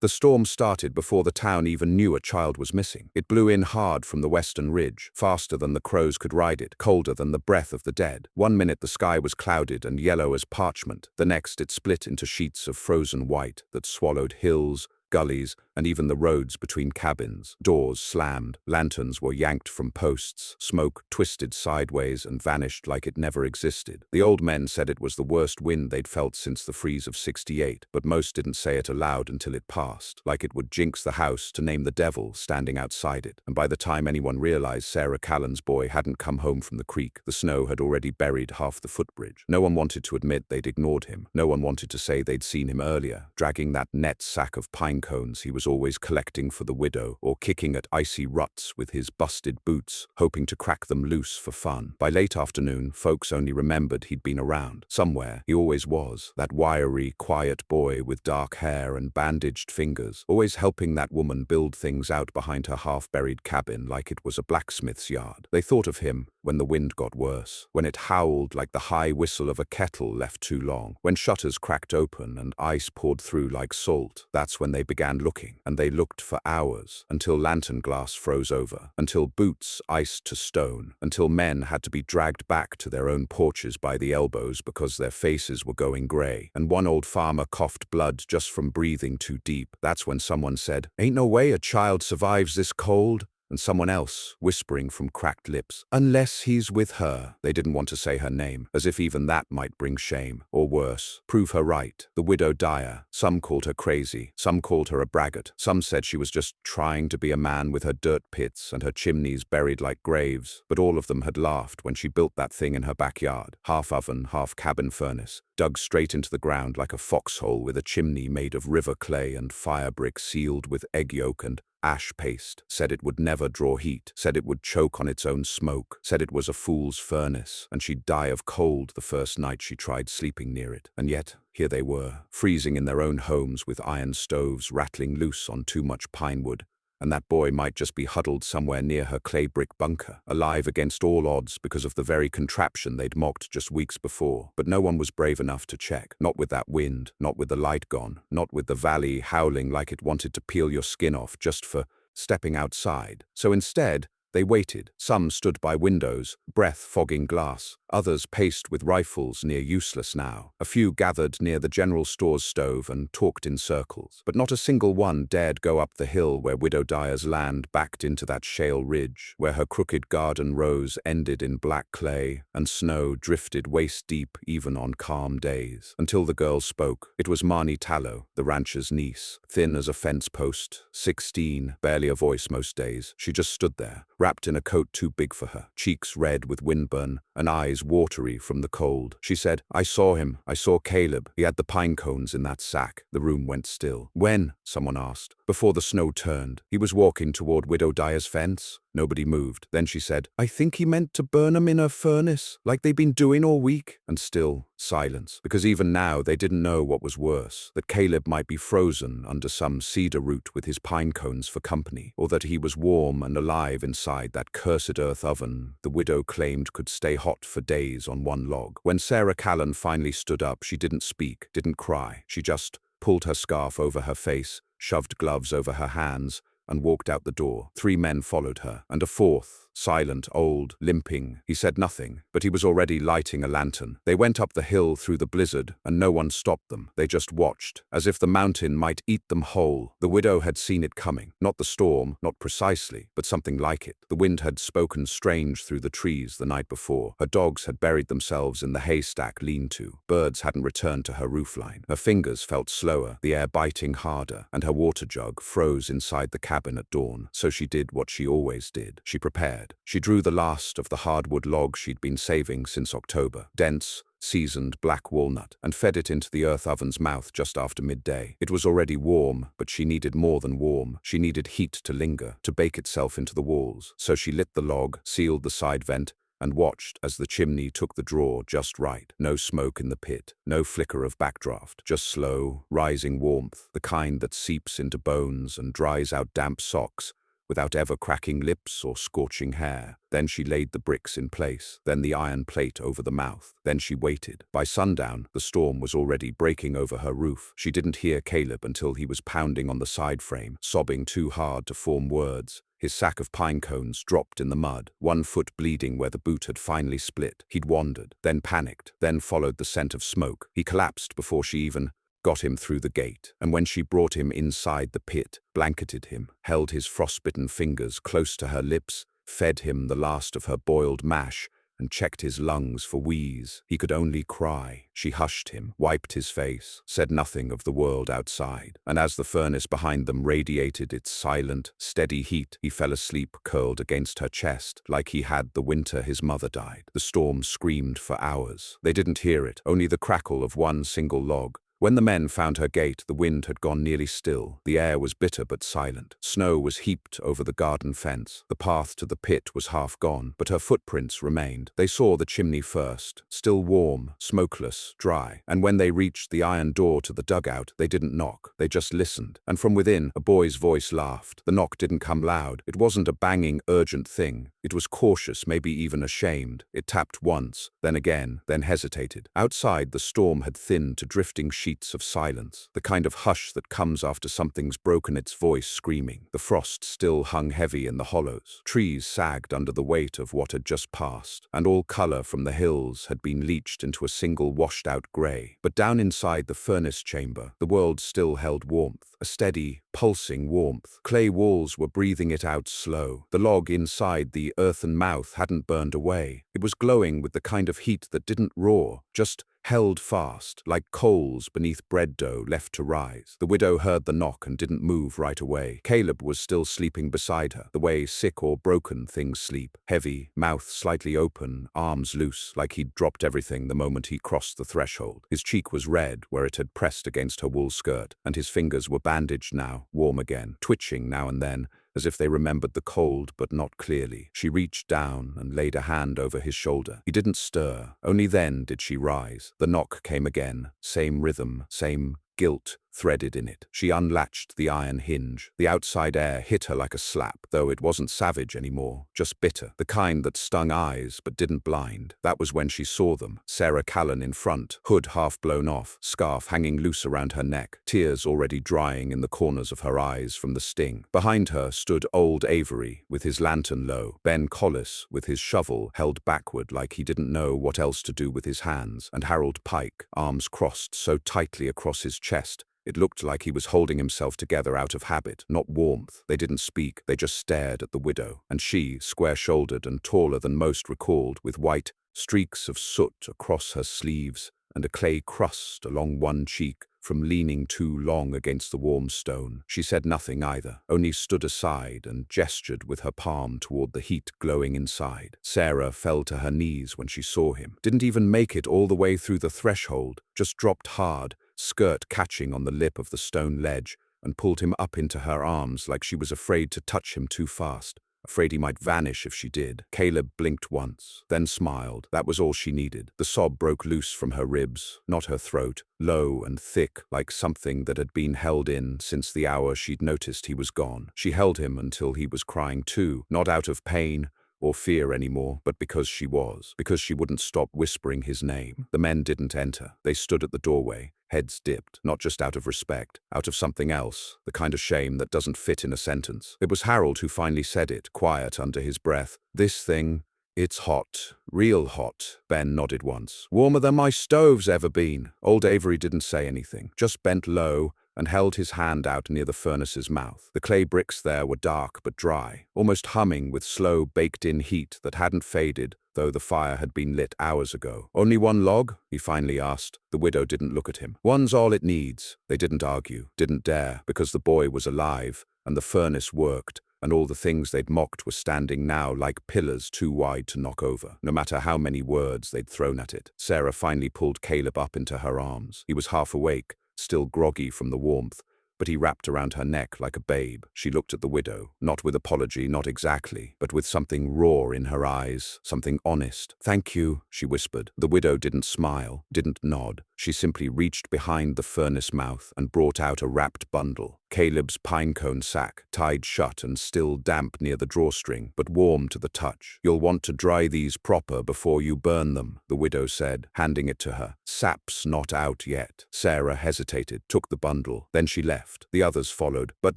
The storm started before the town even knew a child was missing. It blew in hard from the western ridge, faster than the crows could ride it, colder than the breath of the dead. One minute the sky was clouded and yellow as parchment. The next it split into sheets of frozen white that swallowed hills, gullies, and even the roads between cabins. Doors slammed, lanterns were yanked from posts, smoke twisted sideways and vanished like it never existed. The old men said it was the worst wind they'd felt since the freeze of '68, but most didn't say it aloud until it passed, like it would jinx the house to name the devil standing outside it. And by the time anyone realized Sarah Callan's boy hadn't come home from the creek, the snow had already buried half the footbridge. No one wanted to admit they'd ignored him. No one wanted to say they'd seen him earlier, dragging that net sack of pine cones he was always collecting for the widow, or kicking at icy ruts with his busted boots, hoping to crack them loose for fun. By late afternoon, folks only remembered he'd been around. Somewhere, he always was, that wiry, quiet boy with dark hair and bandaged fingers, always helping that woman build things out behind her half-buried cabin like it was a blacksmith's yard. They thought of him when the wind got worse, when it howled like the high whistle of a kettle left too long, when shutters cracked open and ice poured through like salt. That's when they began looking, and they looked for hours, until lantern glass froze over, until boots iced to stone, until men had to be dragged back to their own porches by the elbows because their faces were going grey, and one old farmer coughed blood just from breathing too deep. That's when someone said, "Ain't no way a child survives this cold." And someone else, whispering from cracked lips, "Unless he's with her." They didn't want to say her name, as if even that might bring shame, or worse, prove her right. The widow Dyer. Some called her crazy, some called her a braggart, some said she was just trying to be a man with her dirt pits and her chimneys buried like graves, but all of them had laughed when she built that thing in her backyard, half oven, half cabin furnace, dug straight into the ground like a foxhole with a chimney made of river clay and fire brick sealed with egg yolk and ash paste, said it would never draw heat, said it would choke on its own smoke, said it was a fool's furnace, and she'd die of cold the first night she tried sleeping near it. And yet, here they were, freezing in their own homes with iron stoves rattling loose on too much pine wood, and that boy might just be huddled somewhere near her clay brick bunker, alive against all odds because of the very contraption they'd mocked just weeks before. But no one was brave enough to check. Not with that wind, not with the light gone, not with the valley howling like it wanted to peel your skin off just for stepping outside. So instead, they waited. Some stood by windows, breath fogging glass. Others paced with rifles near useless now. A few gathered near the general store's stove and talked in circles. But not a single one dared go up the hill where Widow Dyer's land backed into that shale ridge, where her crooked garden rows ended in black clay, and snow drifted waist-deep even on calm days. Until the girl spoke. It was Marnie Tallow, the rancher's niece, thin as a fence post, 16, barely a voice most days. She just stood there, wrapped in a coat too big for her, cheeks red with windburn, and eyes watery from the cold. She said, "I saw him. I saw Caleb. He had the pine cones in that sack." The room went still. "When?" someone asked. "Before the snow turned. He was walking toward Widow Dyer's fence." Nobody moved. Then she said, "I think he meant to burn 'em in her furnace, like they've been doing all week." And still, silence. Because even now they didn't know what was worse, that Caleb might be frozen under some cedar root with his pine cones for company, or that he was warm and alive inside that cursed earth oven the widow claimed could stay hot for days on one log. When Sarah Callan finally stood up, she didn't speak, didn't cry. She just pulled her scarf over her face, shoved gloves over her hands, and walked out the door. 3 men followed her, and a 4th, silent, old, limping. He said nothing, but he was already lighting a lantern. They went up the hill through the blizzard, and no one stopped them. They just watched, as if the mountain might eat them whole. The widow had seen it coming. Not the storm, not precisely, but something like it. The wind had spoken strange through the trees the night before. Her dogs had buried themselves in the haystack lean-to. Birds hadn't returned to her roofline. Her fingers felt slower, the air biting harder, and her water jug froze inside the cabin at dawn. So she did what she always did. She prepared. She drew the last of the hardwood logs she'd been saving since October, dense, seasoned black walnut, and fed it into the earth oven's mouth just after midday. It was already warm, but she needed more than warm. She needed heat to linger, to bake itself into the walls. So she lit the log, sealed the side vent, and watched as the chimney took the draw just right. No smoke in the pit, no flicker of backdraft, just slow, rising warmth, the kind that seeps into bones and dries out damp socks without ever cracking lips or scorching hair. Then she laid the bricks in place, then the iron plate over the mouth. Then she waited. By sundown, the storm was already breaking over her roof. She didn't hear Caleb until he was pounding on the side frame, sobbing too hard to form words. His sack of pine cones dropped in the mud, one foot bleeding where the boot had finally split. He'd wandered, then panicked, then followed the scent of smoke. He collapsed before she even got him through the gate, and when she brought him inside the pit, blanketed him, held his frostbitten fingers close to her lips, fed him the last of her boiled mash, and checked his lungs for wheeze, he could only cry. She hushed him, wiped his face, said nothing of the world outside, and as the furnace behind them radiated its silent, steady heat, he fell asleep curled against her chest, like he had the winter his mother died. The storm screamed for hours. They didn't hear it, only the crackle of one single log. When the men found her gate, the wind had gone nearly still. The air was bitter but silent. Snow was heaped over the garden fence. The path to the pit was half gone, but her footprints remained. They saw the chimney first, still warm, smokeless, dry. And when they reached the iron door to the dugout, they didn't knock. They just listened. And from within, a boy's voice laughed. The knock didn't come loud. It wasn't a banging, urgent thing. It was cautious, maybe even ashamed. It tapped once, then again, then hesitated. Outside, the storm had thinned to drifting sheets of silence, the kind of hush that comes after something's broken its voice screaming. The frost still hung heavy in the hollows. Trees sagged under the weight of what had just passed, and all color from the hills had been leached into a single washed-out gray. But down inside the furnace chamber, the world still held warmth, a steady, pulsing warmth. Clay walls were breathing it out slow. The log inside the earthen mouth hadn't burned away. It was glowing with the kind of heat that didn't roar, just held fast, like coals beneath bread dough left to rise. The widow heard the knock and didn't move right away. Caleb was still sleeping beside her, the way sick or broken things sleep, heavy, mouth slightly open, arms loose, like he'd dropped everything the moment he crossed the threshold. His cheek was red where it had pressed against her wool skirt, and his fingers were bandaged now, warm again, twitching now and then, as if they remembered the cold but not clearly. She reached down and laid a hand over his shoulder. He didn't stir. Only then did she rise. The knock came again, same rhythm, same guilt threaded in it. She unlatched the iron hinge. The outside air hit her like a slap, though it wasn't savage anymore, just bitter, the kind that stung eyes but didn't blind. That was when she saw them. Sarah Callan in front, hood half blown off, scarf hanging loose around her neck, tears already drying in the corners of her eyes from the sting. Behind her stood old Avery, with his lantern low, Ben Collis with his shovel held backward like he didn't know what else to do with his hands, and Harold Pike, arms crossed so tightly across his chest, it looked like he was holding himself together out of habit, not warmth. They didn't speak, they just stared at the widow. And she, square-shouldered and taller than most recalled, with white streaks of soot across her sleeves and a clay crust along one cheek from leaning too long against the warm stone. She said nothing either, only stood aside and gestured with her palm toward the heat glowing inside. Sarah fell to her knees when she saw him. Didn't even make it all the way through the threshold, just dropped hard, skirt catching on the lip of the stone ledge, and pulled him up into her arms like she was afraid to touch him too fast, afraid he might vanish if she did. Caleb blinked once, then smiled. That was all she needed. The sob broke loose from her ribs, not her throat, low and thick, like something that had been held in since the hour she'd noticed he was gone. She held him until he was crying too, not out of pain or fear anymore, but because she wouldn't stop whispering his name. The men didn't enter. They stood at the doorway, heads dipped, not just out of respect, out of something else, the kind of shame that doesn't fit in a sentence. It was Harold who finally said it, quiet under his breath. "This thing, it's hot, real hot." Ben nodded once. "Warmer than my stove's ever been." Old Avery didn't say anything, just bent low and held his hand out near the furnace's mouth. The clay bricks there were dark but dry, almost humming with slow, baked-in heat that hadn't faded, though the fire had been lit hours ago. "Only one log?" he finally asked. The widow didn't look at him. "One's all it needs." They didn't argue, didn't dare, because the boy was alive, and the furnace worked, and all the things they'd mocked were standing now like pillars too wide to knock over, no matter how many words they'd thrown at it. Sarah finally pulled Caleb up into her arms. He was half awake, still groggy from the warmth, but he wrapped around her neck like a babe. She looked at the widow, not with apology, not exactly, but with something raw in her eyes, something honest. "Thank you," she whispered. The widow didn't smile, didn't nod. She simply reached behind the furnace mouth and brought out a wrapped bundle. Caleb's pinecone sack, tied shut and still damp near the drawstring, but warm to the touch. "You'll want to dry these proper before you burn them," the widow said, handing it to her. "Sap's not out yet." Sarah hesitated, took the bundle. Then she left. The others followed, but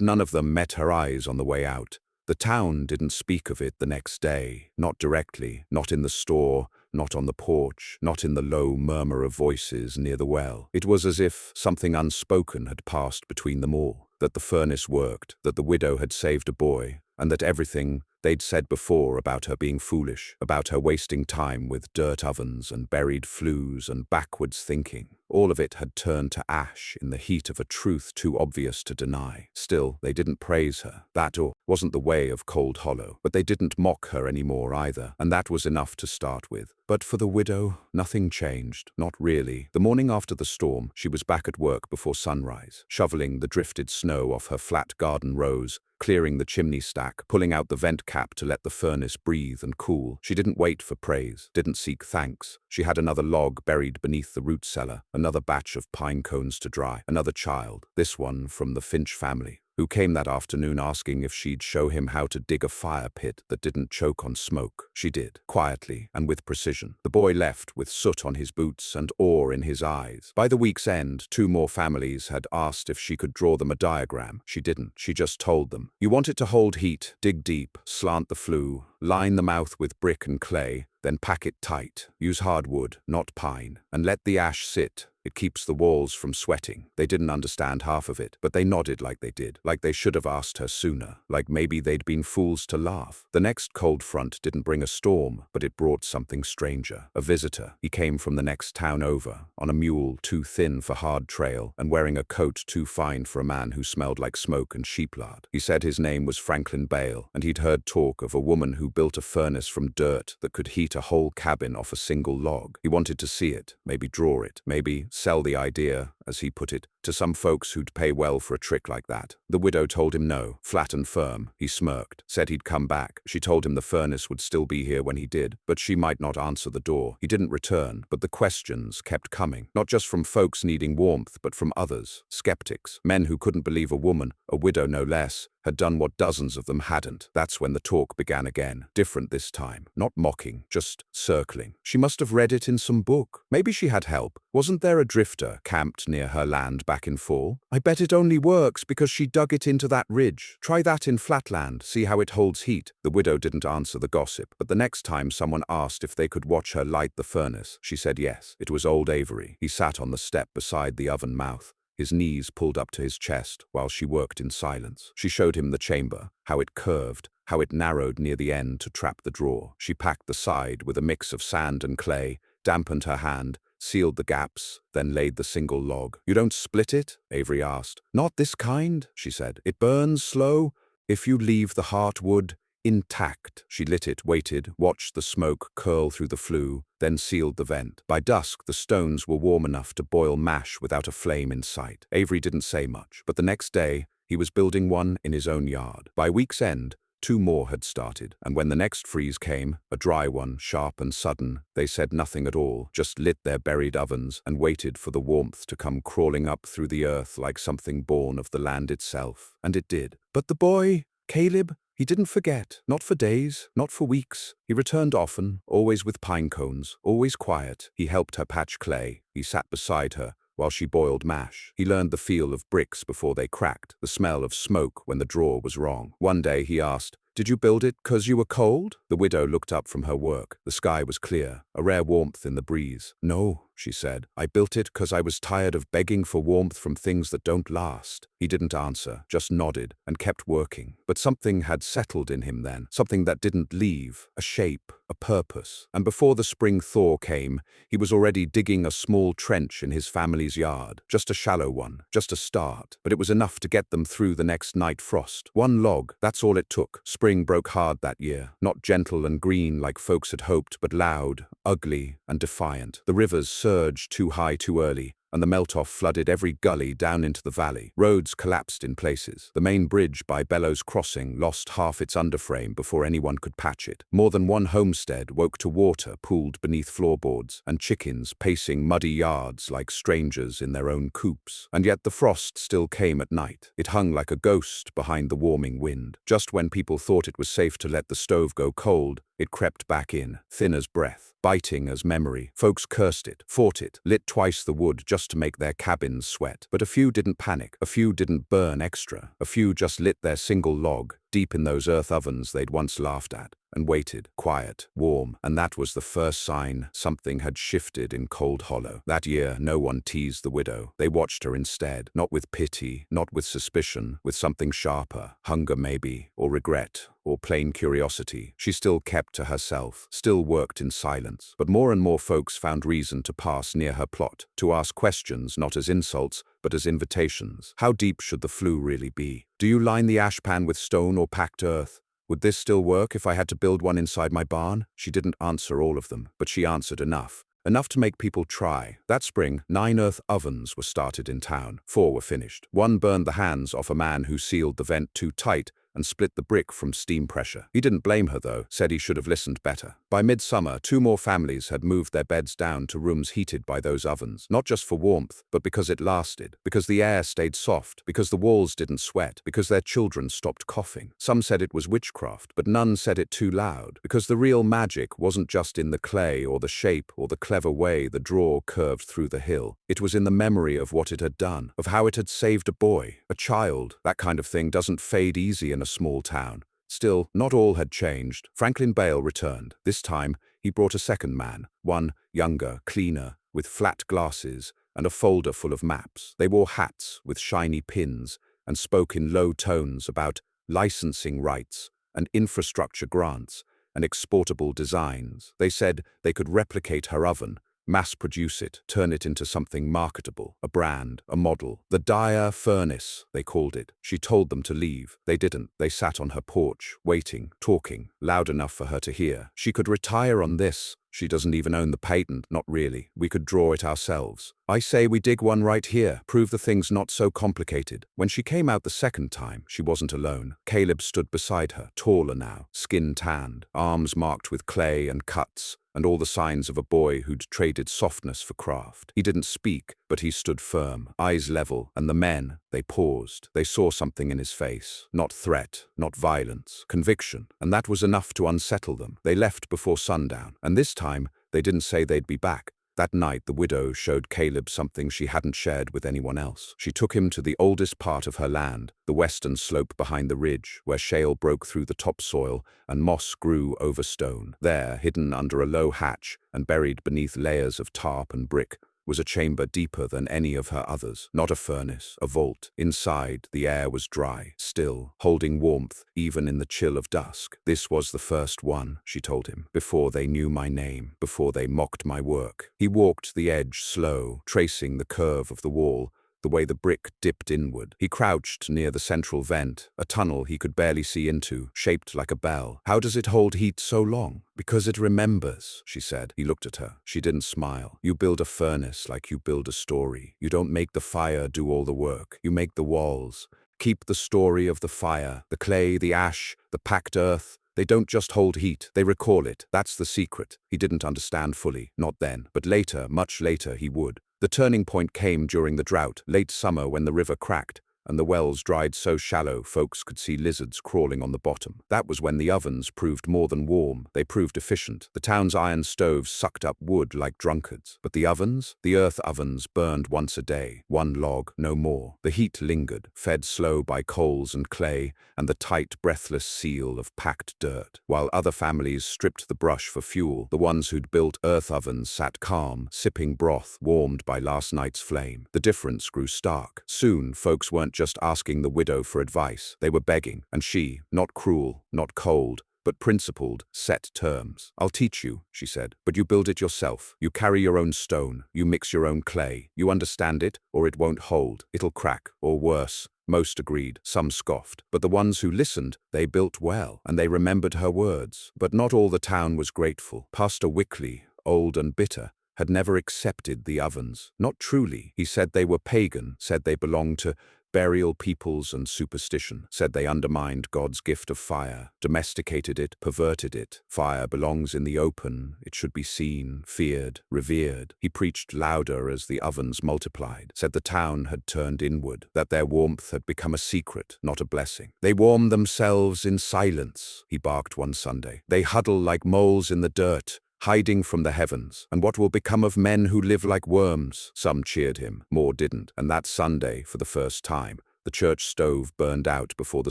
none of them met her eyes on the way out. The town didn't speak of it the next day, not directly, not in the store, not on the porch, not in the low murmur of voices near the well. It was as if something unspoken had passed between them all, that the furnace worked, that the widow had saved a boy, and that everything they'd said before about her being foolish, about her wasting time with dirt ovens and buried flues and backwards thinking, all of it had turned to ash in the heat of a truth too obvious to deny. Still, they didn't praise her. That wasn't the way of Cold Hollow, but they didn't mock her anymore either, and that was enough to start with. But for the widow, nothing changed, not really. The morning after the storm, she was back at work before sunrise, shoveling the drifted snow off her flat garden rows, clearing the chimney stack, pulling out the vent cap to let the furnace breathe and cool. She didn't wait for praise, didn't seek thanks. She had another log buried beneath the root cellar, another batch of pine cones to dry, another child, this one from the Finch family, who came that afternoon asking if she'd show him how to dig a fire pit that didn't choke on smoke. She did, quietly and with precision. The boy left with soot on his boots and awe in his eyes. By the week's end, 2 more families had asked if she could draw them a diagram. She didn't. She just told them, "You want it to hold heat, dig deep, slant the flue, line the mouth with brick and clay, then pack it tight. Use hardwood, not pine, and let the ash sit. It keeps the walls from sweating." They didn't understand half of it, but they nodded like they did, like they should have asked her sooner, like maybe they'd been fools to laugh. The next cold front didn't bring a storm, but it brought something stranger. A visitor. He came from the next town over, on a mule too thin for hard trail, and wearing a coat too fine for a man who smelled like smoke and sheeplard. He said his name was Franklin Bale, and he'd heard talk of a woman who built a furnace from dirt that could heat a whole cabin off a single log. He wanted to see it, maybe draw it, maybe sell the idea, as he put it, to some folks who'd pay well for a trick like that. The widow told him no, flat and firm. He smirked, said he'd come back. She told him the furnace would still be here when he did, but she might not answer the door. He didn't return, but the questions kept coming, not just from folks needing warmth, but from others, skeptics, men who couldn't believe a woman, a widow no less, had done what dozens of them hadn't. That's when the talk began again. Different this time. Not mocking, just circling. She must have read it in some book. Maybe she had help. Wasn't there a drifter camped near her land back in fall? "I bet it only works because she dug it into that ridge. Try that in flatland, see how it holds heat." The widow didn't answer the gossip, but the next time someone asked if they could watch her light the furnace, she said yes. It was old Avery. He sat on the step beside the oven mouth, his knees pulled up to his chest while she worked in silence. She showed him the chamber, how it curved, how it narrowed near the end to trap the drawer. She packed the side with a mix of sand and clay, dampened her hand, sealed the gaps, then laid the single log. "You don't split it?" Avery asked. "Not this kind," she said. "It burns slow if you leave the heartwood intact." She lit it, waited, watched the smoke curl through the flue, then sealed the vent. By dusk, the stones were warm enough to boil mash without a flame in sight. Avery didn't say much, but the next day, he was building one in his own yard. By week's end, 2 more had started, and when the next freeze came, a dry one, sharp and sudden, they said nothing at all, just lit their buried ovens and waited for the warmth to come crawling up through the earth like something born of the land itself. And it did. But the boy, Caleb, he didn't forget, not for days, not for weeks. He returned often, always with pine cones, always quiet. He helped her patch clay. He sat beside her while she boiled mash. He learned the feel of bricks before they cracked, the smell of smoke when the drawer was wrong. One day he asked, "Did you build it 'cause you were cold?" The widow looked up from her work. The sky was clear, a rare warmth in the breeze. "No," she said. "I built it 'cause I was tired of begging for warmth from things that don't last." He didn't answer, just nodded and kept working. But something had settled in him then, something that didn't leave, a shape, a purpose. And before the spring thaw came, he was already digging a small trench in his family's yard. Just a shallow one, just a start. But it was enough to get them through the next night frost. One log, that's all it took. Spring broke hard that year, not gentle and green like folks had hoped, but loud, ugly, and defiant. The rivers surged too high too early, and the melt-off flooded every gully down into the valley. Roads collapsed in places. The main bridge by Bellows Crossing lost half its underframe before anyone could patch it. More than one homestead woke to water pooled beneath floorboards, and chickens pacing muddy yards like strangers in their own coops. And yet the frost still came at night. It hung like a ghost behind the warming wind. Just when people thought it was safe to let the stove go cold, it crept back in, thin as breath, biting as memory. Folks cursed it, fought it, lit twice the wood just to make their cabins sweat. But a few didn't panic, a few didn't burn extra, a few just lit their single log, deep in those earth ovens they'd once laughed at, and waited, quiet, warm, and that was the first sign something had shifted in Cold Hollow. That year, no one teased the widow. They watched her instead, not with pity, not with suspicion, with something sharper, hunger maybe, or regret, or plain curiosity. She still kept to herself, still worked in silence, but more and more folks found reason to pass near her plot, to ask questions not as insults, but as invitations. How deep should the flue really be? Do you line the ashpan with stone or packed earth? Would this still work if I had to build one inside my barn? She didn't answer all of them, but she answered enough. Enough to make people try. That spring, 9 earth ovens were started in town. 4 were finished. One burned the hands off a man who sealed the vent too tight and split the brick from steam pressure. He didn't blame her though, said he should have listened better. By midsummer, 2 more families had moved their beds down to rooms heated by those ovens, not just for warmth, but because it lasted, because the air stayed soft, because the walls didn't sweat, because their children stopped coughing. Some said it was witchcraft, but none said it too loud, because the real magic wasn't just in the clay or the shape or the clever way the drawer curved through the hill. It was in the memory of what it had done, of how it had saved a boy, a child. That kind of thing doesn't fade easy in a small town. Still, not all had changed. Franklin Bale returned. This time, he brought a second man, one younger, cleaner, with flat glasses and a folder full of maps. They wore hats with shiny pins and spoke in low tones about licensing rights and infrastructure grants and exportable designs. They said they could replicate her oven, mass-produce it, turn it into something marketable, a brand, a model. The Dyer Furnace, they called it. She told them to leave. They didn't. They sat on her porch, waiting, talking, loud enough for her to hear. She could retire on this. She doesn't even own the patent, not really. We could draw it ourselves. I say we dig one right here, prove the thing's not so complicated. When she came out the second time, she wasn't alone. Caleb stood beside her, taller now, skin tanned, arms marked with clay and cuts, and all the signs of a boy who'd traded softness for craft. He didn't speak, but he stood firm, eyes level, and the men, they paused. They saw something in his face. Not threat, not violence, conviction, and that was enough to unsettle them. They left before sundown, and this time, they didn't say they'd be back. That night, the widow showed Caleb something she hadn't shared with anyone else. She took him to the oldest part of her land, the western slope behind the ridge, where shale broke through the topsoil and moss grew over stone. There, hidden under a low hatch and buried beneath layers of tarp and brick, was a chamber deeper than any of her others. Not a furnace, a vault. Inside, the air was dry, still, holding warmth even in the chill of dusk. This was the first one, she told him, before they knew my name, before they mocked my work. He walked the edge slow, tracing the curve of the wall, the way the brick dipped inward. He crouched near the central vent, a tunnel he could barely see into, shaped like a bell. How does it hold heat so long? Because it remembers, she said. He looked at her. She didn't smile. You build a furnace like you build a story. You don't make the fire do all the work. You make the walls. Keep the story of the fire, the clay, the ash, the packed earth. They don't just hold heat, they recall it. That's the secret. He didn't understand fully, not then, but later, much later, he would. The turning point came during the drought, late summer when the river cracked, and the wells dried so shallow folks could see lizards crawling on the bottom. That was when the ovens proved more than warm, they proved efficient. The town's iron stoves sucked up wood like drunkards. But the ovens? The earth ovens burned once a day, one log, no more. The heat lingered, fed slow by coals and clay, and the tight, breathless seal of packed dirt. While other families stripped the brush for fuel, the ones who'd built earth ovens sat calm, sipping broth warmed by last night's flame. The difference grew stark. Soon, folks weren't just asking the widow for advice. They were begging, and she, not cruel, not cold, but principled, set terms. I'll teach you, she said, but you build it yourself. You carry your own stone. You mix your own clay. You understand it, or it won't hold. It'll crack, or worse. Most agreed, some scoffed. But the ones who listened, they built well, and they remembered her words. But not all the town was grateful. Pastor Wickley, old and bitter, had never accepted the ovens. Not truly. He said they were pagan, said they belonged to burial peoples and superstition, said they undermined God's gift of fire, domesticated it, perverted it. Fire belongs in the open, it should be seen, feared, revered. He preached louder as the ovens multiplied, said the town had turned inward, that their warmth had become a secret, not a blessing. They warm themselves in silence, he barked one Sunday. They huddle like moles in the dirt, hiding from the heavens. And what will become of men who live like worms? Some cheered him, more didn't. And that Sunday, for the first time, the church stove burned out before the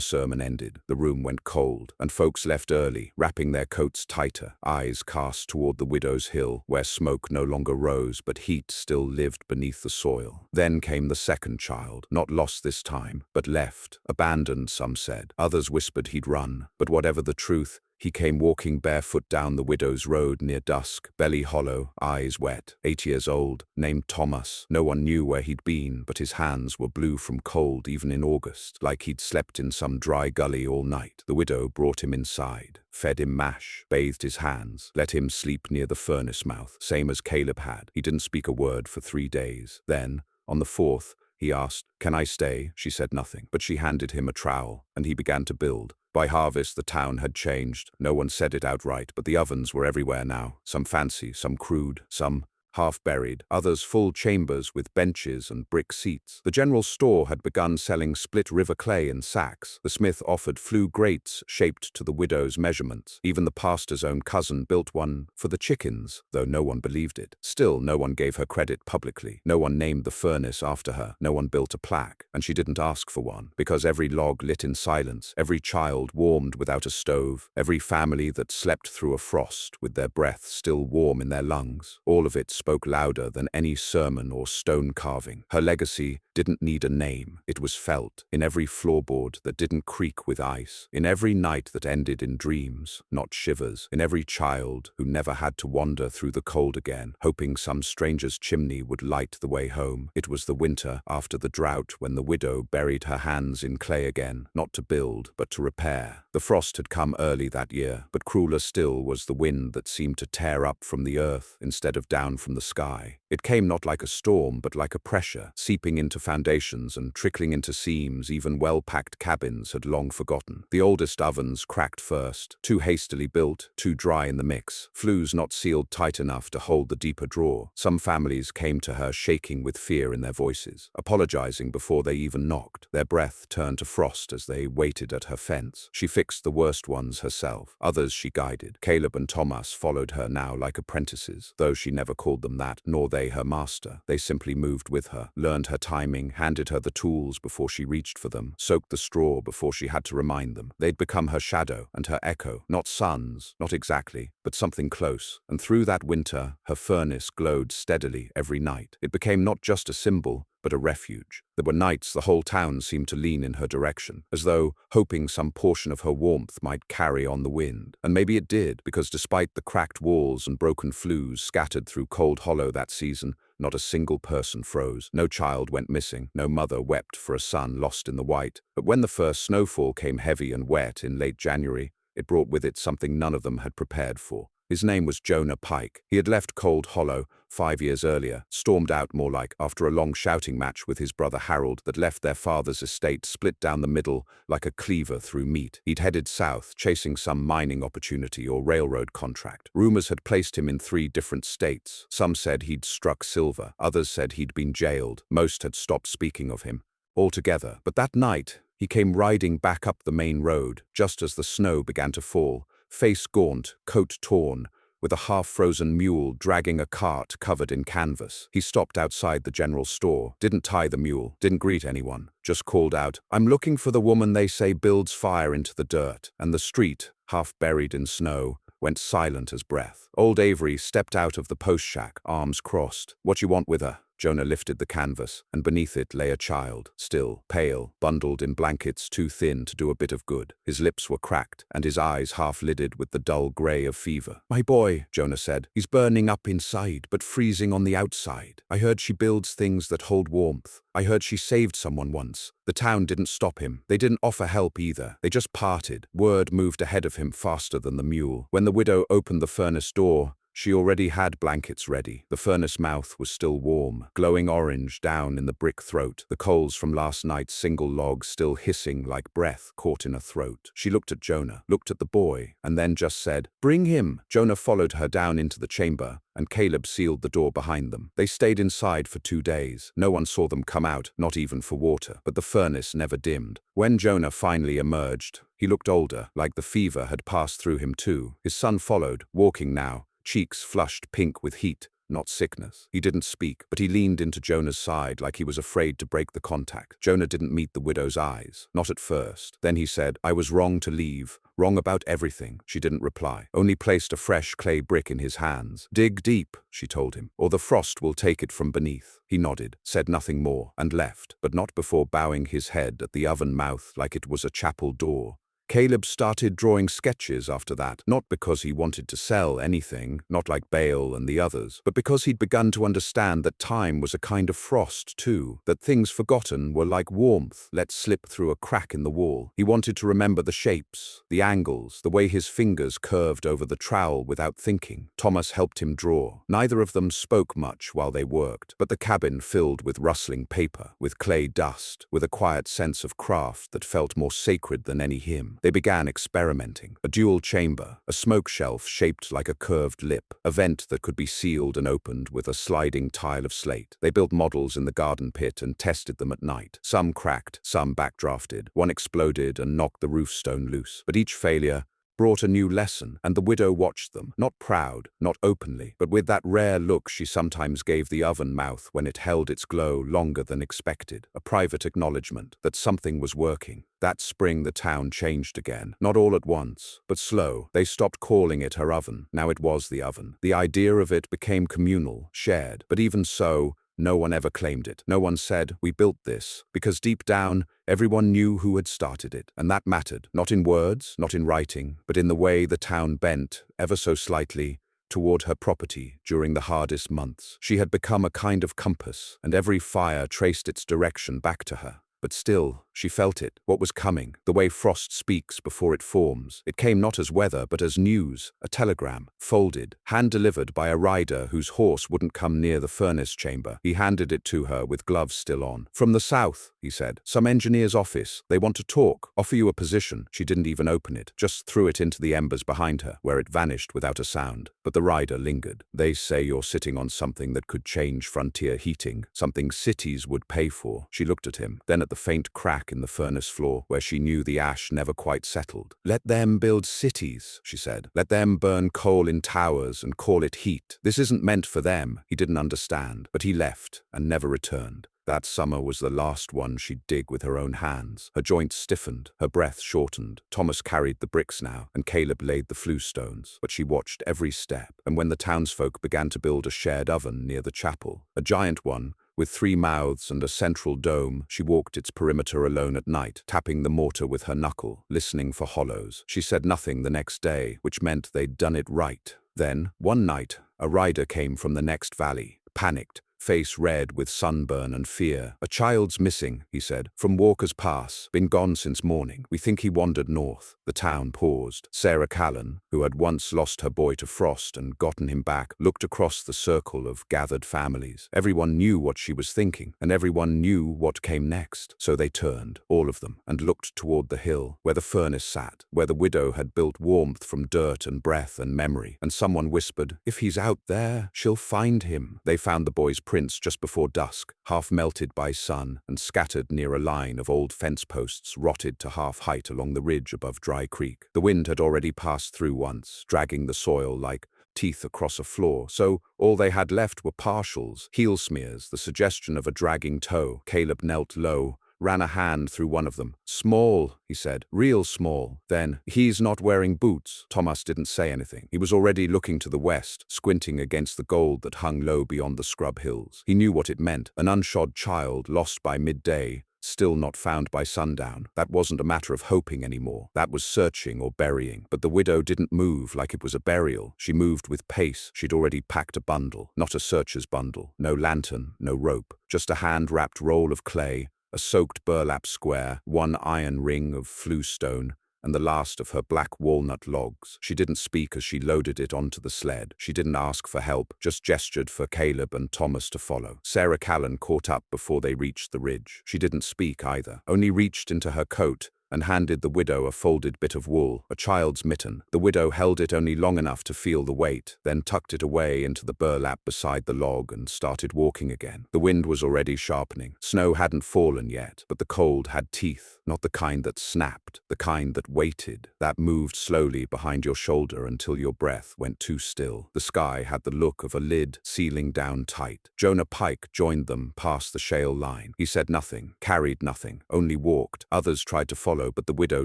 sermon ended. The room went cold, and folks left early, wrapping their coats tighter, eyes cast toward the widow's hill, where smoke no longer rose, but heat still lived beneath the soil. Then came the second child, not lost this time, but left, abandoned, some said. Others whispered he'd run, but whatever the truth, he came walking barefoot down the widow's road near dusk, belly hollow, eyes wet. 8 years old, named Thomas. No one knew where he'd been, but his hands were blue from cold even in August, like he'd slept in some dry gully all night. The widow brought him inside, fed him mash, bathed his hands, let him sleep near the furnace mouth, same as Caleb had. He didn't speak a word for 3 days. Then, on the 4th, he asked, "Can I stay?" She said nothing, but she handed him a trowel, and he began to build. By harvest, the town had changed. No one said it outright, but the ovens were everywhere now, some fancy, some crude, some half-buried, others full chambers with benches and brick seats. The general store had begun selling split river clay in sacks. The smith offered flue grates shaped to the widow's measurements. Even the pastor's own cousin built one for the chickens, though no one believed it. Still, no one gave her credit publicly. No one named the furnace after her. No one built a plaque, and she didn't ask for one, because every log lit in silence, every child warmed without a stove, every family that slept through a frost with their breath still warm in their lungs, all of it spoke louder than any sermon or stone carving. Her legacy didn't need a name. It was felt in every floorboard that didn't creak with ice, in every night that ended in dreams, not shivers, in every child who never had to wander through the cold again, hoping some stranger's chimney would light the way home. It was the winter after the drought when the widow buried her hands in clay again, not to build, but to repair. The frost had come early that year, but crueler still was the wind that seemed to tear up from the earth instead of down from the sky. It came not like a storm, but like a pressure, seeping into foundations and trickling into seams even well-packed cabins had long forgotten. The oldest ovens cracked first, too hastily built, too dry in the mix, flues not sealed tight enough to hold the deeper drawer. Some families came to her shaking with fear in their voices, apologizing before they even knocked. Their breath turned to frost as they waited at her fence. She fixed the worst ones herself. Others she guided. Caleb and Thomas followed her now like apprentices, though she never called them that, nor they her master. They simply moved with her, learned her timing, handed her the tools before she reached for them, soaked the straw before she had to remind them. They'd become her shadow and her echo, not sons, not exactly, but something close. And through that winter, her furnace glowed steadily every night. It became not just a symbol, but a refuge. There were nights the whole town seemed to lean in her direction, as though hoping some portion of her warmth might carry on the wind. And maybe it did, because despite the cracked walls and broken flues scattered through Cold Hollow that season, not a single person froze. No child went missing. No mother wept for a son lost in the white. But when the first snowfall came heavy and wet in late January, it brought with it something none of them had prepared for. His name was Jonah Pike. He had left Cold Hollow 5 years earlier, stormed out more like, after a long shouting match with his brother Harold that left their father's estate split down the middle like a cleaver through meat. He'd headed south, chasing some mining opportunity or railroad contract. Rumors had placed him in 3 different states. Some said he'd struck silver. Others said he'd been jailed. Most had stopped speaking of him altogether. But that night, he came riding back up the main road, just as the snow began to fall, face gaunt, coat torn, with a half-frozen mule dragging a cart covered in canvas. He stopped outside the general store, didn't tie the mule, didn't greet anyone, just called out, "I'm looking for the woman they say builds fire into the dirt." And the street, half buried in snow, went silent as breath. Old Avery stepped out of the post shack, arms crossed. "What you want with her?" Jonah lifted the canvas, and beneath it lay a child, still, pale, bundled in blankets too thin to do a bit of good. His lips were cracked, and his eyes half-lidded with the dull grey of fever. "My boy," Jonah said. "He's burning up inside, but freezing on the outside. I heard she builds things that hold warmth. I heard she saved someone once. The town didn't stop him. They didn't offer help either. They just parted." Word moved ahead of him faster than the mule. When the widow opened the furnace door, She already had blankets ready. The furnace mouth was still warm, glowing orange down in the brick throat, the coals from last night's single log still hissing like breath caught in a throat. She looked at Jonah, looked at the boy, and then just said, "Bring him." Jonah followed her down into the chamber, and Caleb sealed the door behind them. They stayed inside for 2 days. No one saw them come out, not even for water, but the furnace never dimmed. When Jonah finally emerged, he looked older, like the fever had passed through him too. His son followed, walking now, cheeks flushed pink with heat, not sickness. He didn't speak, but he leaned into Jonah's side like he was afraid to break the contact. Jonah didn't meet the widow's eyes, not at first. Then he said, "I was wrong to leave, wrong about everything." She didn't reply, only placed a fresh clay brick in his hands. "Dig deep," she told him, "or the frost will take it from beneath." He nodded, said nothing more, and left, but not before bowing his head at the oven mouth like it was a chapel door. Caleb started drawing sketches after that, not because he wanted to sell anything, not like Bale and the others, but because he'd begun to understand that time was a kind of frost too, that things forgotten were like warmth let slip through a crack in the wall. He wanted to remember the shapes, the angles, the way his fingers curved over the trowel without thinking. Thomas helped him draw. Neither of them spoke much while they worked, but the cabin filled with rustling paper, with clay dust, with a quiet sense of craft that felt more sacred than any hymn. They began experimenting. A dual chamber, a smoke shelf shaped like a curved lip, a vent that could be sealed and opened with a sliding tile of slate. They built models in the garden pit and tested them at night. Some cracked, some backdrafted. One exploded and knocked the roof stone loose. But each failure brought a new lesson, and the widow watched them, not proud, not openly, but with that rare look she sometimes gave the oven mouth when it held its glow longer than expected, a private acknowledgement that something was working. That spring the town changed again, not all at once, but slow. They stopped calling it her oven. Now it was the oven. The idea of it became communal, shared, but even so, no one ever claimed it. No one said, "We built this," because deep down, everyone knew who had started it, and that mattered, not in words, not in writing, but in the way the town bent, ever so slightly, toward her property during the hardest months. She had become a kind of compass, and every fire traced its direction back to her. But still, she felt it, what was coming, the way frost speaks before it forms. It came not as weather, but as news, a telegram, folded, hand-delivered by a rider whose horse wouldn't come near the furnace chamber. He handed it to her with gloves still on. "From the south," he said. "Some engineer's office. They want to talk, offer you a position." She didn't even open it, just threw it into the embers behind her, where it vanished without a sound. But the rider lingered. "They say you're sitting on something that could change frontier heating, something cities would pay for." She looked at him, then at the faint crack in the furnace floor where she knew the ash never quite settled. "Let them build cities," she said. "Let them burn coal in towers and call it heat. This isn't meant for them." He didn't understand, but he left and never returned. That summer was the last one she'd dig with her own hands. Her joints stiffened, her breath shortened. Thomas carried the bricks now, and Caleb laid the flue stones. But she watched every step, and when the townsfolk began to build a shared oven near the chapel, a giant one, with 3 mouths and a central dome, she walked its perimeter alone at night, tapping the mortar with her knuckle, listening for hollows. She said nothing the next day, which meant they'd done it right. Then, one night, a rider came from the next valley, panicked, face red with sunburn and fear. "A child's missing," he said, "from Walker's Pass. Been gone since morning. We think he wandered north." The town paused. Sarah Callan, who had once lost her boy to frost and gotten him back, looked across the circle of gathered families. Everyone knew what she was thinking, and everyone knew what came next. So they turned, all of them, and looked toward the hill, where the furnace sat, where the widow had built warmth from dirt and breath and memory. And someone whispered, "If he's out there, she'll find him." They found the boy's prints just before dusk, half melted by sun and scattered near a line of old fence posts rotted to half height along the ridge above Dry Creek. The wind had already passed through once, dragging the soil like teeth across a floor, so all they had left were partials, heel smears, the suggestion of a dragging toe. Caleb knelt low, ran a hand through one of them. "Small," he said, "real small." Then, "He's not wearing boots." Thomas didn't say anything. He was already looking to the west, squinting against the gold that hung low beyond the scrub hills. He knew what it meant, an unshod child lost by midday, still not found by sundown. That wasn't a matter of hoping anymore. That was searching or burying. But the widow didn't move like it was a burial. She moved with pace. She'd already packed a bundle, not a searcher's bundle. No lantern, no rope, just a hand-wrapped roll of clay, a soaked burlap square, 1 iron ring of flue stone, and the last of her black walnut logs. She didn't speak as she loaded it onto the sled. She didn't ask for help, just gestured for Caleb and Thomas to follow. Sarah Callan caught up before they reached the ridge. She didn't speak either, only reached into her coat and handed the widow a folded bit of wool, a child's mitten. The widow held it only long enough to feel the weight, then tucked it away into the burlap beside the log and started walking again. The wind was already sharpening. Snow hadn't fallen yet, but the cold had teeth, not the kind that snapped, the kind that waited, that moved slowly behind your shoulder until your breath went too still. The sky had the look of a lid sealing down tight. Jonah Pike joined them past the shale line. He said nothing, carried nothing, only walked. Others tried to follow, but the widow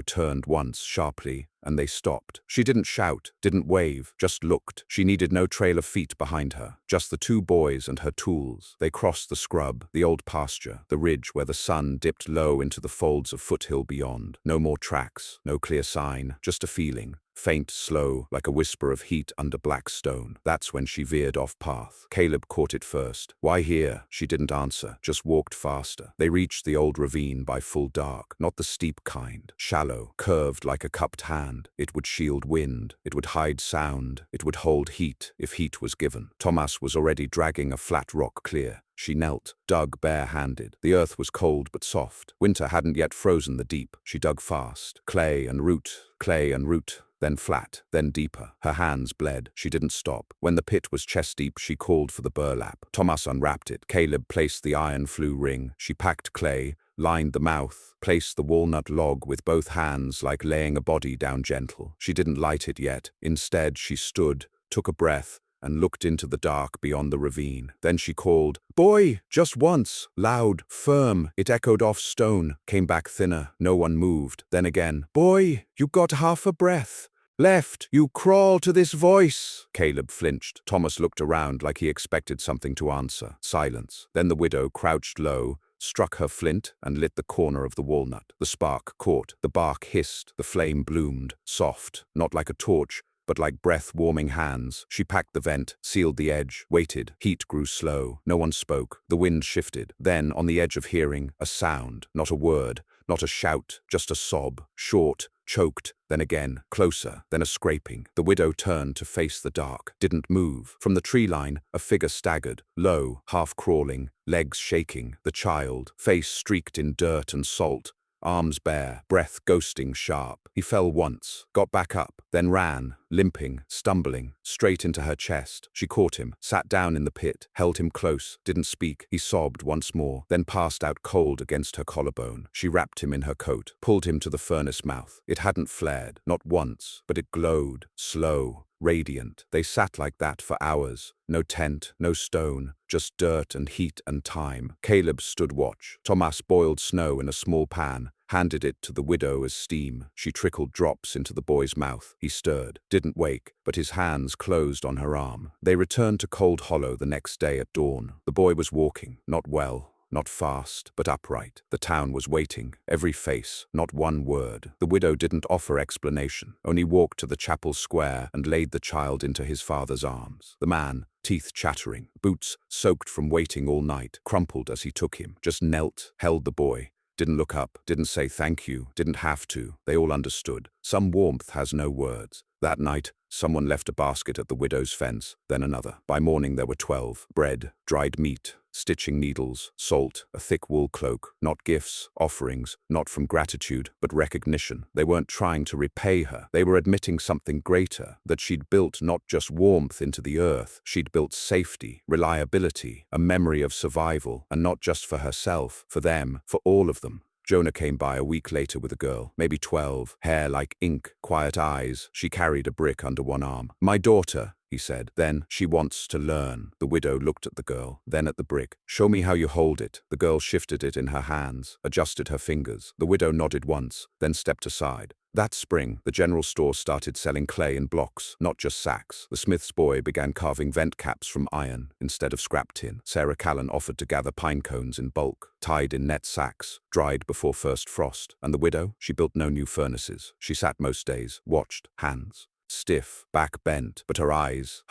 turned once sharply, and they stopped. She didn't shout, didn't wave, just looked. She needed no trail of feet behind her, just the two boys and her tools. They crossed the scrub, the old pasture, the ridge where the sun dipped low into the folds of foothill beyond. No more tracks, no clear sign, just a feeling. Faint, slow, like a whisper of heat under black stone. That's when she veered off path. Caleb caught it first. Why here? She didn't answer, just walked faster. They reached the old ravine by full dark, not the steep kind. Shallow, curved like a cupped hand. It would shield wind. It would hide sound. It would hold heat, if heat was given. Thomas was already dragging a flat rock clear. She knelt, dug bare-handed. The earth was cold but soft. Winter hadn't yet frozen the deep. She dug fast. Clay and root, then flat, then deeper. Her hands bled. She didn't stop. When the pit was chest-deep, she called for the burlap. Thomas unwrapped it. Caleb placed the iron flue ring. She packed clay, lined the mouth, placed the walnut log with both hands like laying a body down gentle. She didn't light it yet. Instead, she stood, took a breath, and looked into the dark beyond the ravine. Then she called, "Boy!" Just once. Loud, firm. It echoed off stone, came back thinner. No one moved. Then again, "Boy, you got half a breath left. You crawl to this voice." Caleb flinched. Thomas looked around like he expected something to answer. Silence. Then the widow crouched low, struck her flint, and lit the corner of the walnut. The spark caught. The bark hissed. The flame bloomed. Soft, not like a torch, but like breath-warming hands. She packed the vent, sealed the edge, waited. Heat grew slow. No one spoke. The wind shifted. Then, on the edge of hearing, a sound, not a word, not a shout, just a sob, short, choked, then again, closer, then a scraping. The widow turned to face the dark, didn't move. From the tree line, a figure staggered, low, half-crawling, legs shaking. The child, face streaked in dirt and salt, arms bare, breath ghosting sharp. He fell once, got back up, then ran, limping, stumbling, straight into her chest. She caught him, sat down in the pit, held him close, didn't speak. He sobbed once more, then passed out cold against her collarbone. She wrapped him in her coat, pulled him to the furnace mouth. It hadn't flared, not once, but it glowed, slow, radiant. They sat like that for hours. No tent, no stone, just dirt and heat and time. Caleb stood watch. Thomas boiled snow in a small pan, handed it to the widow as steam. She trickled drops into the boy's mouth. He stirred, didn't wake, but his hands closed on her arm. They returned to Cold Hollow the next day at dawn. The boy was walking, not well, not fast, but upright. The town was waiting, every face, not one word. The widow didn't offer explanation, only walked to the chapel square and laid the child into his father's arms. The man, teeth chattering, boots soaked from waiting all night, crumpled as he took him, just knelt, held the boy. Didn't look up, didn't say thank you, didn't have to. They all understood. Some warmth has no words. That night, someone left a basket at the widow's fence, then another. By morning there were 12. Bread, dried meat, stitching needles, salt, a thick wool cloak. Not gifts, offerings, not from gratitude, but recognition. They weren't trying to repay her. They were admitting something greater, that she'd built not just warmth into the earth, she'd built safety, reliability, a memory of survival, and not just for herself, for them, for all of them. Jonah came by a week later with a girl, maybe 12, hair like ink, quiet eyes. She carried a brick under one arm. "My daughter," he said. "Then, she wants to learn." The widow looked at the girl, then at the brick. "Show me how you hold it." The girl shifted it in her hands, adjusted her fingers. The widow nodded once, then stepped aside. That spring, the general store started selling clay in blocks, not just sacks. The smith's boy began carving vent caps from iron instead of scrap tin. Sarah Callan offered to gather pine cones in bulk, tied in net sacks, dried before first frost. And the widow? She built no new furnaces. She sat most days, watched, hands stiff, back bent, but her eyes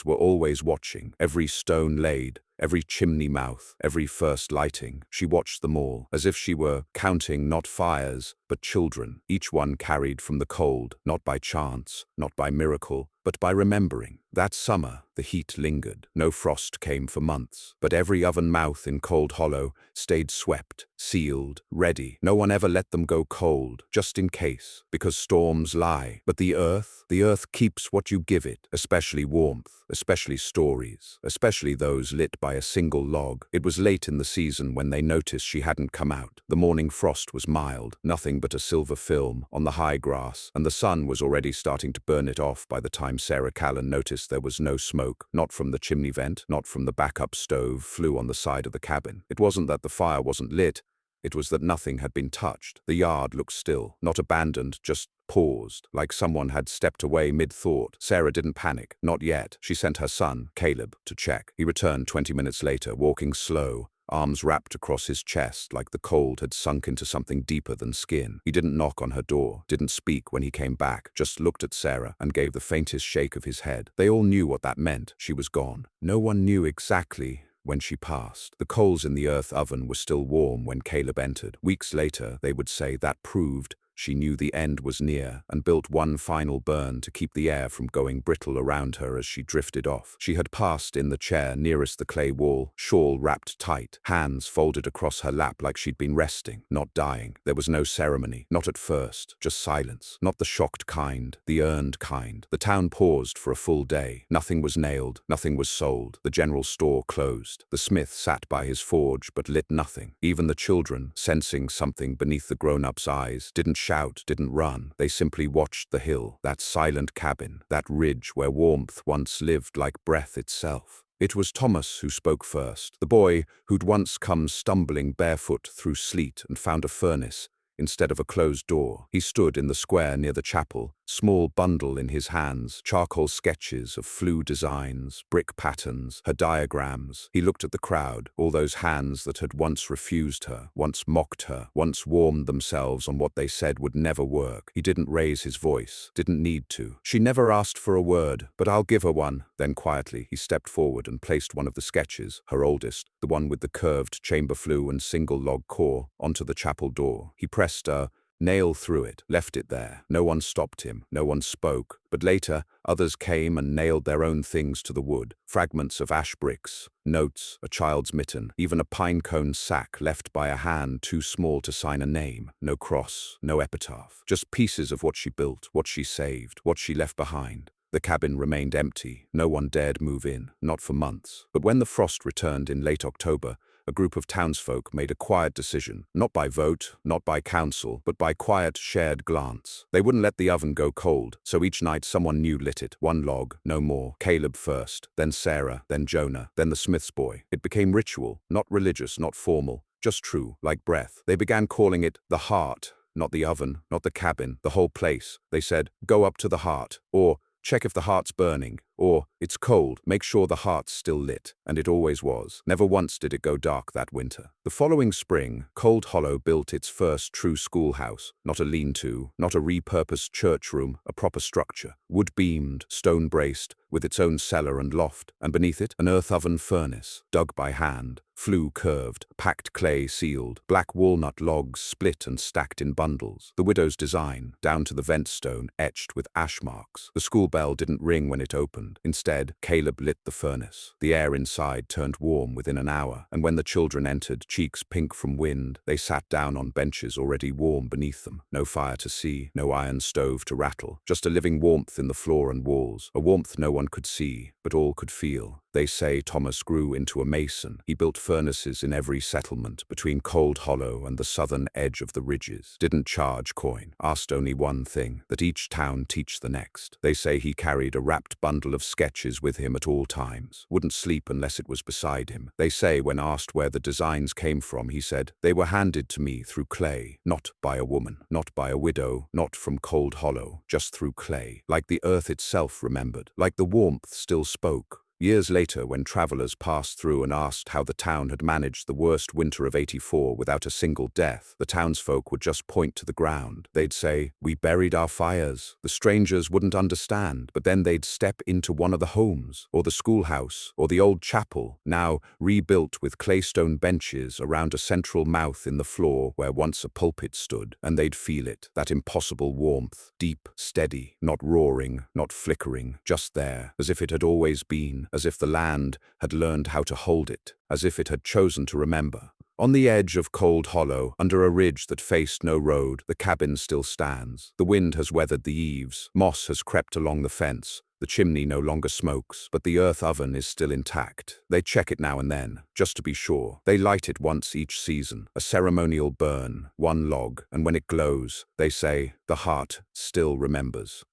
were always watching. Every stone laid, every chimney mouth, every first lighting. She watched them all, as if she were counting not fires, but children, each one carried from the cold, not by chance, not by miracle, but by remembering. That summer, the heat lingered. No frost came for months, but every oven mouth in Cold Hollow stayed swept, sealed, ready. No one ever let them go cold, just in case, because storms lie. But the earth keeps what you give it, especially warmth, especially stories, especially those lit by a single log. It was late in the season when they noticed she hadn't come out. The morning frost was mild, nothing but a silver film on the high grass, and the sun was already starting to burn it off by the time Sarah Callan noticed there was no smoke, not from the chimney vent, not from the backup stove flew on the side of the cabin. It wasn't that the fire wasn't lit, it was that nothing had been touched. The yard looked still, not abandoned, just paused, like someone had stepped away mid-thought. Sarah didn't panic, not yet. She sent her son, Caleb, to check. He returned 20 minutes later, walking slow, arms wrapped across his chest like the cold had sunk into something deeper than skin. He didn't knock on her door, didn't speak when he came back, just looked at Sarah and gave the faintest shake of his head. They all knew what that meant. She was gone. No one knew exactly when she passed. The coals in the earth oven were still warm when Caleb entered. Weeks later, they would say that proved she knew the end was near and built one final burn to keep the air from going brittle around her as she drifted off. She had passed in the chair nearest the clay wall, shawl wrapped tight, hands folded across her lap like she'd been resting, not dying. There was no ceremony, not at first, just silence. Not the shocked kind, the earned kind. The town paused for a full day. Nothing was nailed, nothing was sold. The general store closed. The smith sat by his forge but lit nothing. Even the children, sensing something beneath the grown-ups' eyes, didn't shout, didn't run. They simply watched the hill, that silent cabin, that ridge where warmth once lived like breath itself. It was Thomas who spoke first, the boy who'd once come stumbling barefoot through sleet and found a furnace instead of a closed door. He stood in the square near the chapel, small bundle in his hands, charcoal sketches of flue designs, brick patterns, her diagrams. He looked at the crowd, all those hands that had once refused her, once mocked her, once warmed themselves on what they said would never work. He didn't raise his voice, didn't need to. She never asked for a word, but I'll give her one. Then quietly, he stepped forward and placed one of the sketches, her oldest, the one with the curved chamber flue and single log core, onto the chapel door. He pressed a nail through it, left it there. No one stopped him, no one spoke. But later, others came and nailed their own things to the wood. Fragments of ash bricks, notes, a child's mitten, even a pine cone sack left by a hand too small to sign a name. No cross, no epitaph. Just pieces of what she built, what she saved, what she left behind. The cabin remained empty. No one dared move in, not for months. But when the frost returned in late October, a group of townsfolk made a quiet decision, not by vote, not by council, but by quiet, shared glance. They wouldn't let the oven go cold, so each night someone new lit it. One log, no more. Caleb first, then Sarah, then Jonah, then the smith's boy. It became ritual, not religious, not formal, just true, like breath. They began calling it the heart, not the oven, not the cabin, the whole place. They said, go up to the heart, or check if the heart's burning, or it's cold, make sure the heart's still lit. And it always was. Never once did it go dark that winter. The following spring, Cold Hollow built its first true schoolhouse. Not a lean-to, not a repurposed church room, a proper structure. Wood-beamed, stone-braced, with its own cellar and loft, and beneath it, an earth oven furnace, dug by hand, flue curved, packed clay sealed, black walnut logs split and stacked in bundles. The widow's design, down to the vent stone, etched with ash marks. The school bell didn't ring when it opened. Instead, Caleb lit the furnace. The air inside turned warm within an hour, and when the children entered, cheeks pink from wind, they sat down on benches already warm beneath them. No fire to see, no iron stove to rattle, just a living warmth in the floor and walls, a warmth no one could see, but all could feel. They say Thomas grew into a mason. He built furnaces in every settlement between Cold Hollow and the southern edge of the ridges. Didn't charge coin. Asked only one thing, that each town teach the next. They say he carried a wrapped bundle of sketches with him at all times. Wouldn't sleep unless it was beside him. They say when asked where the designs came from, he said, they were handed to me through clay, not by a woman, not by a widow, not from Cold Hollow, just through clay. Like the earth itself remembered, like the warmth still spoke. Years later, when travelers passed through and asked how the town had managed the worst winter of '84 without a single death, the townsfolk would just point to the ground. They'd say, "We buried our fires." The strangers wouldn't understand, but then they'd step into one of the homes, or the schoolhouse, or the old chapel, now rebuilt with claystone benches around a central mouth in the floor where once a pulpit stood, and they'd feel it, that impossible warmth, deep, steady, not roaring, not flickering, just there, as if it had always been, as if the land had learned how to hold it, as if it had chosen to remember. On the edge of Cold Hollow, under a ridge that faced no road, the cabin still stands. The wind has weathered the eaves, moss has crept along the fence, the chimney no longer smokes, but the earth oven is still intact. They check it now and then, just to be sure. They light it once each season, a ceremonial burn, one log, and when it glows, they say, "The heart still remembers."